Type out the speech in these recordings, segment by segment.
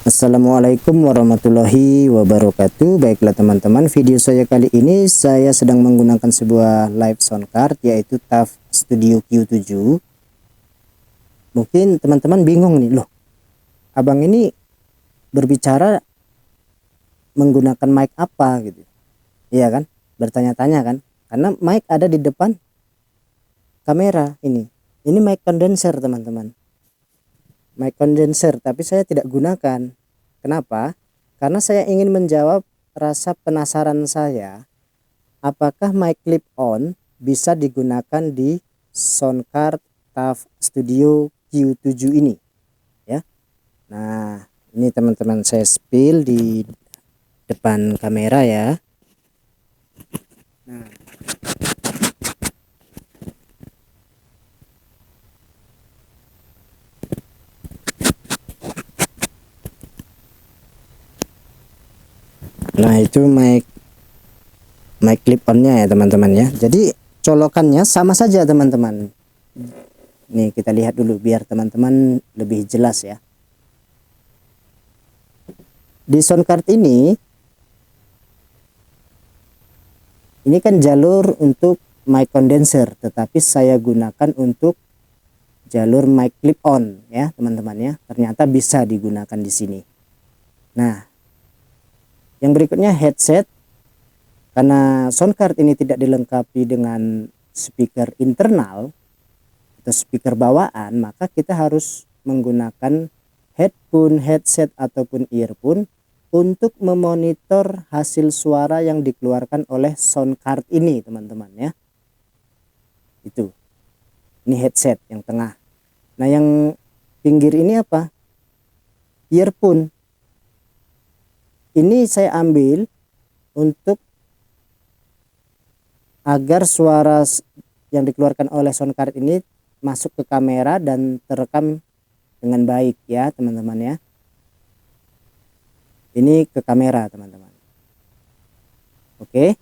Assalamualaikum warahmatullahi wabarakatuh. Baiklah teman-teman, video saya kali ini saya sedang menggunakan sebuah live sound card yaitu TAF Studio Q7. Mungkin teman-teman bingung nih, loh abang ini berbicara menggunakan mic apa gitu. Iya kan? Bertanya-tanya kan? Karena mic ada di depan kamera ini. Ini mic condenser teman-teman. Mic condenser, tapi saya tidak gunakan. Kenapa? Karena saya ingin menjawab rasa penasaran saya, apakah mic clip on bisa digunakan di sound card TAF Studio Q7 ini ya. Nah, ini teman-teman saya spill di depan kamera ya. Nah, itu mic clip onnya ya teman-teman ya. Jadi colokannya sama saja teman-teman. Nih kita lihat dulu biar teman-teman lebih jelas ya. Di sound card ini kan jalur untuk mic condenser, tetapi saya gunakan untuk jalur mic clip on ya teman-teman ya. Ternyata bisa digunakan di sini. Nah, yang berikutnya headset. Karena sound card ini tidak dilengkapi dengan speaker internal atau speaker bawaan, maka kita harus menggunakan headphone, headset ataupun earphone untuk memonitor hasil suara yang dikeluarkan oleh sound card ini teman-teman ya. Itu. Ini headset yang tengah. Nah, yang pinggir ini apa? Earphone. Ini saya ambil untuk agar suara yang dikeluarkan oleh sound card ini masuk ke kamera dan terekam dengan baik ya teman-teman ya. Ini ke kamera teman-teman. Oke,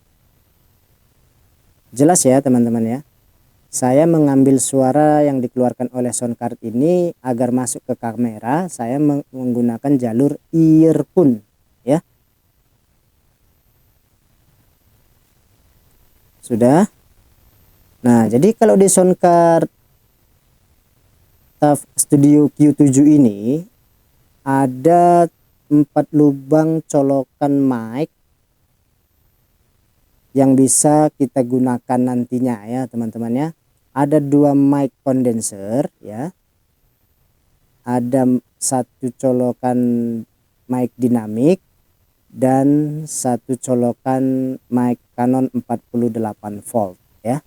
jelas ya teman-teman ya. Saya mengambil suara yang dikeluarkan oleh sound card ini agar masuk ke kamera. Saya menggunakan jalur earphone ya. Sudah. Nah, jadi kalau di sound card TAF Studio Q7 ini ada 4 lubang colokan mic yang bisa kita gunakan nantinya ya teman-teman ya. Ada 2 mic condenser ya. Ada 1 colokan mic dinamik dan 1 colokan mic Canon 48 volt ya.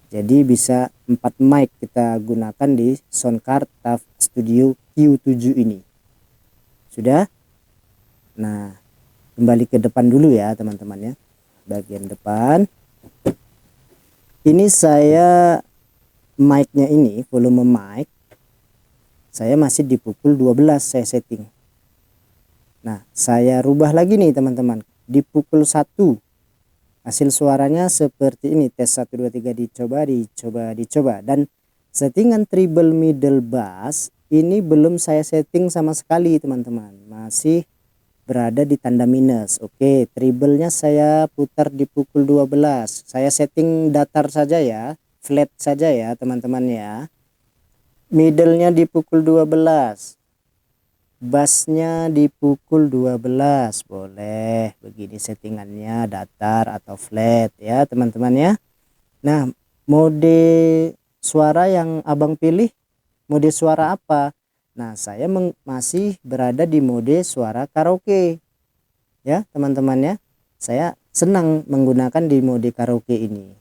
Jadi bisa 4 mic kita gunakan di sound card TAF Studio Q7 ini. Sudah? Nah, kembali ke depan dulu ya teman-teman ya. Bagian depan. Ini saya mic-nya ini, volume mic saya masih di pukul 12 saya setting. Nah, saya rubah lagi nih teman-teman, di pukul 1 hasil suaranya seperti ini. Tes 1 2 3 dicoba dan settingan treble middle bass ini belum saya setting sama sekali teman-teman, masih berada di tanda minus. Oke, treble-nya saya putar di pukul 12. Saya setting datar saja ya, flat saja ya teman-teman ya. Middle-nya di pukul 12. Bassnya di pukul 12. Boleh begini settingannya, datar atau flat ya teman-teman ya. Nah, mode suara yang abang pilih mode suara apa? Nah, saya masih berada di mode suara karaoke ya teman-teman ya. Saya senang menggunakan di mode karaoke ini.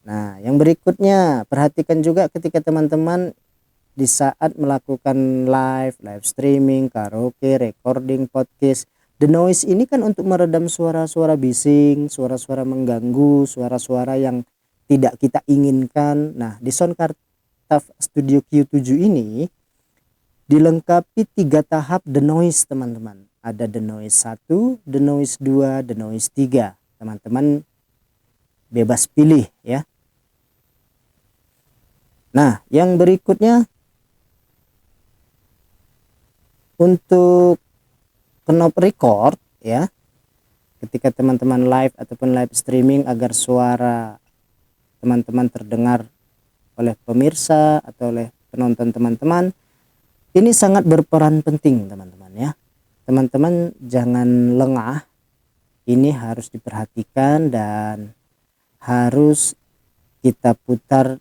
Nah, yang berikutnya perhatikan juga ketika teman-teman di saat melakukan live streaming, karaoke, recording, podcast. The noise ini kan untuk meredam suara-suara bising, suara-suara mengganggu, suara-suara yang tidak kita inginkan. Nah, di sound card TAF Studio Q7 ini dilengkapi 3 tahap the noise teman-teman. Ada the noise 1, the noise 2, the noise 3. Teman-teman bebas pilih ya. Nah, yang berikutnya untuk knob record ya, ketika teman-teman live ataupun live streaming agar suara teman-teman terdengar oleh pemirsa atau oleh penonton teman-teman, ini sangat berperan penting teman-teman ya. Teman-teman jangan lengah, ini harus diperhatikan dan harus kita putar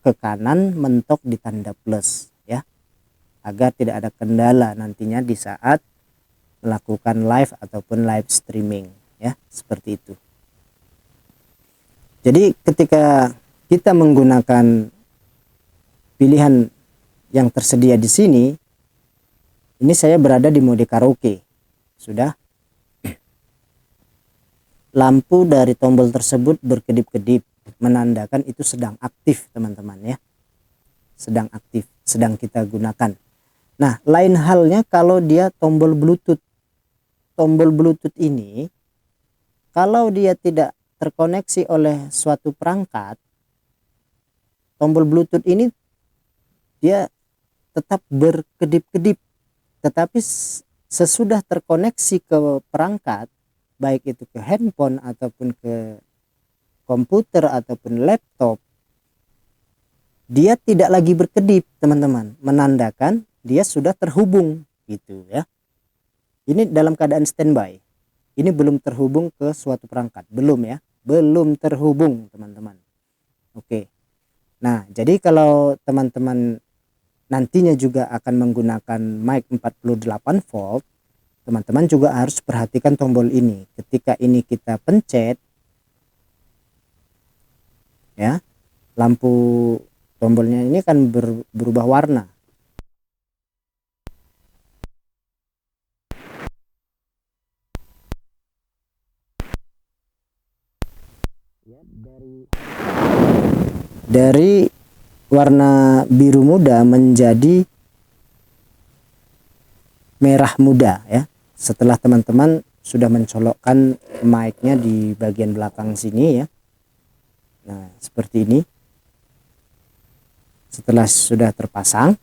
ke kanan mentok di tanda plus ya, agar tidak ada kendala nantinya di saat melakukan live ataupun live streaming ya, seperti itu. Jadi ketika kita menggunakan pilihan yang tersedia di sini, ini saya berada di mode karaoke. Sudah. Lampu dari tombol tersebut berkedip-kedip, menandakan itu sedang aktif teman-teman ya. Sedang aktif, sedang kita gunakan. Nah, lain halnya kalau dia tombol Bluetooth. Tombol Bluetooth ini kalau dia tidak terkoneksi oleh suatu perangkat, tombol Bluetooth ini dia tetap berkedip-kedip, tetapi sesudah terkoneksi ke perangkat, baik itu ke handphone ataupun ke komputer ataupun laptop, dia tidak lagi berkedip teman-teman, menandakan dia sudah terhubung gitu ya. Ini dalam keadaan standby, ini belum terhubung ke suatu perangkat, belum ya, belum terhubung teman-teman. Oke, nah jadi kalau teman-teman nantinya juga akan menggunakan mic 48 volt, teman-teman juga harus perhatikan tombol ini. Ketika ini kita pencet ya, lampu tombolnya ini kan berubah warna. Ya, dari warna biru muda menjadi merah muda ya, setelah teman-teman sudah mencolokkan mic-nya di bagian belakang sini ya. Nah, seperti ini. Setelah sudah terpasang,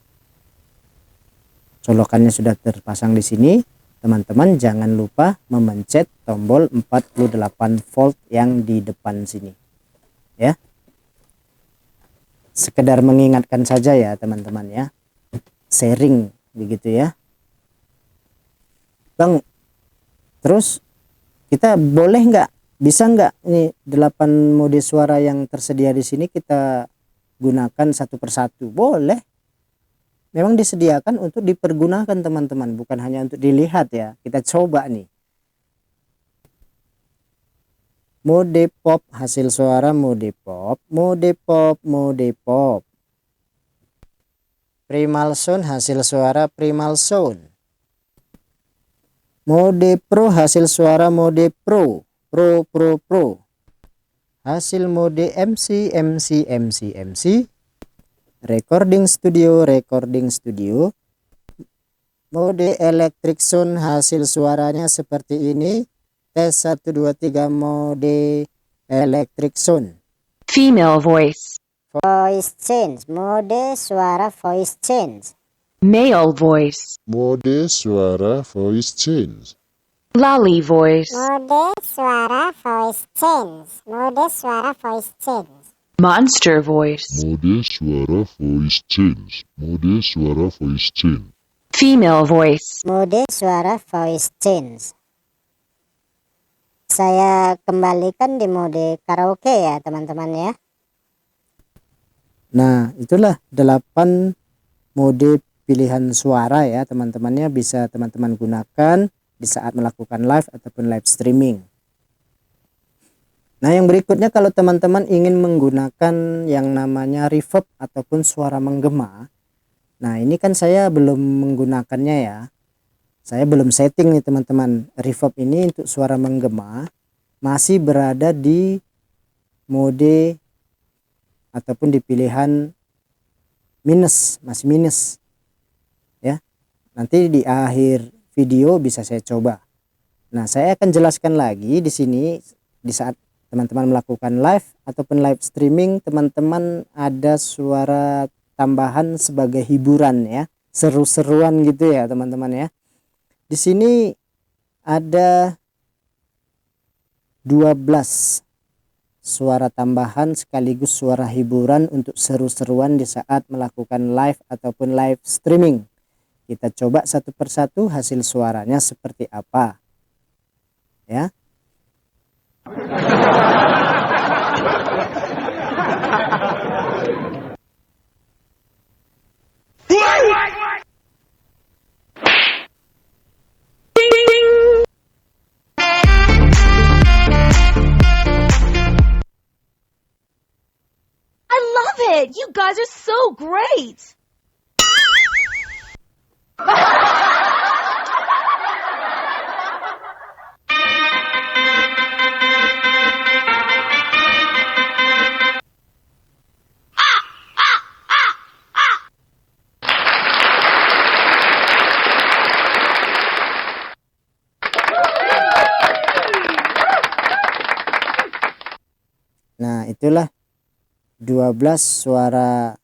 colokannya sudah terpasang di sini, teman-teman jangan lupa memencet tombol 48 volt yang di depan sini ya. Sekedar mengingatkan saja ya teman-teman ya, sharing begitu ya Bang. Terus kita boleh nggak, bisa nggak ini 8 mode suara yang tersedia di sini kita gunakan satu persatu? Boleh, memang disediakan untuk dipergunakan teman-teman, bukan hanya untuk dilihat ya. Kita coba nih. Mode pop, hasil suara mode pop, mode pop, mode pop. Primal sound, hasil suara primal sound. Mode pro, hasil suara mode pro, pro, pro, pro. Hasil mode MC, MC, MC, MC. Recording studio, recording studio. Mode electric sound, hasil suaranya seperti ini. Tes 1 2 3 mode electric sound. Female voice. Voice change, mode suara voice change. Male voice. Mode suara voice change. Lolly voice. Mode suara voice change, mode suara voice change. Monster voice. Mode suara voice change. Mode suara voice change. Female voice. Mode suara voice change. Saya kembalikan di mode karaoke ya teman-teman ya. Nah, itulah 8 mode pilihan suara ya teman-temannya, bisa teman-teman gunakan di saat melakukan live ataupun live streaming. Nah, yang berikutnya kalau teman-teman ingin menggunakan yang namanya reverb ataupun suara menggema. Nah, ini kan saya belum menggunakannya ya. Saya belum setting nih teman-teman. Reverb ini untuk suara menggema masih berada di mode ataupun di pilihan minus, masih minus ya. Nanti di akhir video bisa saya coba. Nah, saya akan jelaskan lagi di sini di saat teman-teman melakukan live ataupun live streaming, teman-teman ada suara tambahan sebagai hiburan ya. seru-seruan gitu ya teman-teman ya. Di sini ada 12 suara tambahan sekaligus suara hiburan untuk seru-seruan di saat melakukan live ataupun live streaming. Kita coba satu persatu hasil suaranya seperti apa ya. I love it! You guys are so great! Nah, itulah 12 suara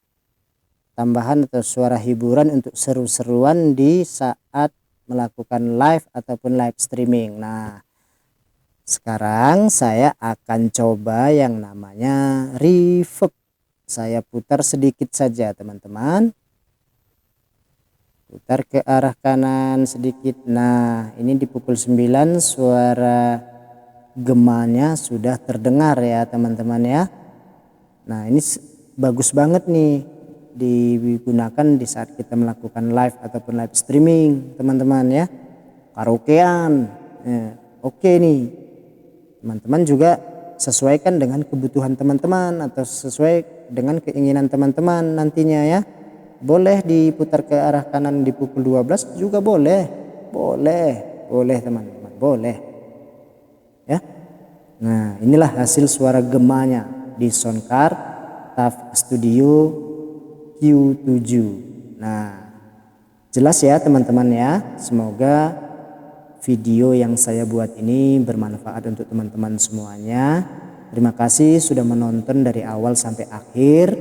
tambahan atau suara hiburan untuk seru-seruan di saat melakukan live ataupun live streaming. Nah, sekarang saya akan coba yang namanya reverb. Saya putar sedikit saja teman-teman. Putar ke arah kanan sedikit. Nah, ini di pukul 9 suara gemanya sudah terdengar ya teman-teman ya. Nah, ini bagus banget nih digunakan di saat kita melakukan live ataupun live streaming teman-teman ya. Karaokean oke nih teman-teman, juga sesuaikan dengan kebutuhan teman-teman atau sesuai dengan keinginan teman-teman nantinya ya. Boleh diputar ke arah kanan di pukul 12 juga boleh teman-teman, boleh ya. Nah, inilah hasil suara gemanya di Soundcard TAF Studio Q7. Nah, jelas ya teman-teman ya. Semoga video yang saya buat ini bermanfaat untuk teman-teman semuanya. Terima kasih sudah menonton dari awal sampai akhir.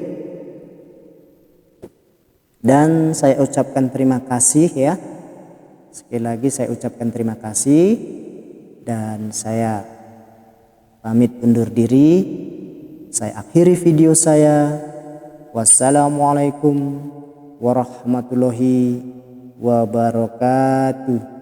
Dan saya ucapkan terima kasih ya. Sekali lagi saya ucapkan terima kasih. Dan saya pamit undur diri. Saya akhiri video saya. Wassalamualaikum warahmatullahi wabarakatuh.